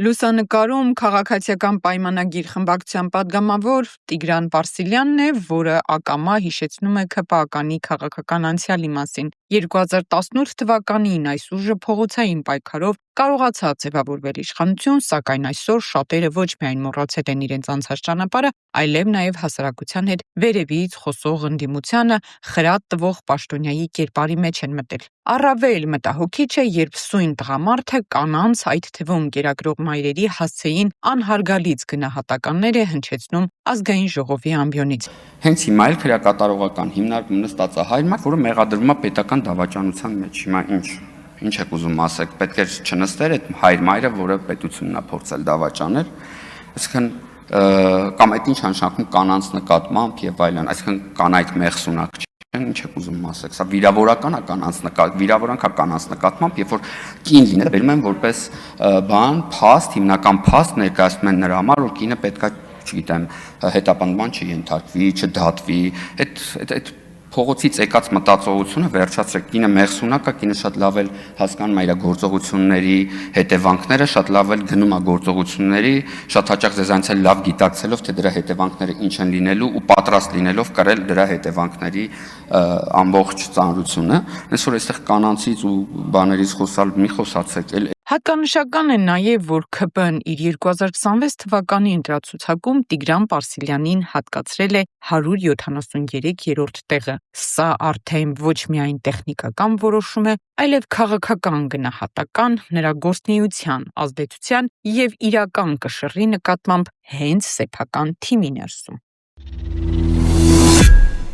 Լուսանկարում քաղաքացիական պայմանագիր խմբակցության падգամավոր Տիգրան Պարսիլյանն է, որը ակամա հիշեցնում է ՔՊԱ-կանի քաղաքական անցյալի մասին։ 2018 թվականին այս ուժը փողոցային պայքարով կարողացավ ձևավորվել իշխանություն, սակայն այսօր շատերը ոչ միայն մոռացել են իրենց անցած ճանապարհը, այլև նաև հասարակության հետ վերևից խոսող ընդդիմությանը խրատ տվող պաշտոնյայի կերպարի մեջ են մտել։ Առավել մտահոգիչ է, երբ սույն տղամարդը կանանց, այդ թվում կերակրող մայրերի հասցեին անհարգալից գնահատականներ է հնչեցնում ազգային ժողովի ամբիոնից։ Հենց հիմա էլ քրեակատարողական հիմնարկում նստած է հայր մայր, որը մեղադրվում է պետական դավաճանության մեջ։ Հիմա ինչ եք ուզում ասեք, պետք է չնստեր այդ հայր մայրը, որը պետությունն է փորձել դավաճանել, այսինքն կամ այդ ինչ նշանակում կանանց նկատմամբ եւ այլն, այսինքն կանայք մեղսունակ չեն, ինչ եք ուզում ասեք, սա վիրավորական է կանանց նկատմամբ, երբ որ կին լինելը բերում են որպես բան, փաստ, հիմնական փաստ ներկայացնում են նրա համար, որ կինը պետքա, չգիտեմ, հետապնդման չենթարկվի, չդատվի, այդ փողոցից եկած մտածողությունը վերջացրեք, կինը մեղսունակ է, կինը շատ լավ էլ հասկանում է իր գործողությունների հետևանքները, շատ լավ էլ գնում է գործողությունների, շատ հաճախ ձեզանից էլ լավ գիտակցելով, թե դրա հետևանքները ինչ են լինելու ու պատրաստ լինելով կրել դրա հետևանքների ամբողջ ծանրությունը, այնպես որ այստեղ կանանցից ու բաներից խոսալ մի խոսացեք, Հատկանշական է նաև, որ ՔՊ-ն իր 2026 թվականի ընտրացուցակում Տիգրան Պարսիլյանին հատկացրել է 173-րդ տեղը։ Սա արդեն ոչ միայն տեխնիկական որոշում է, այլև քաղաքական գնահատական, նրա գործունեության, ազդեցության և իրական կշռի նկատմամբ հենց սեփական թիմի ներսում։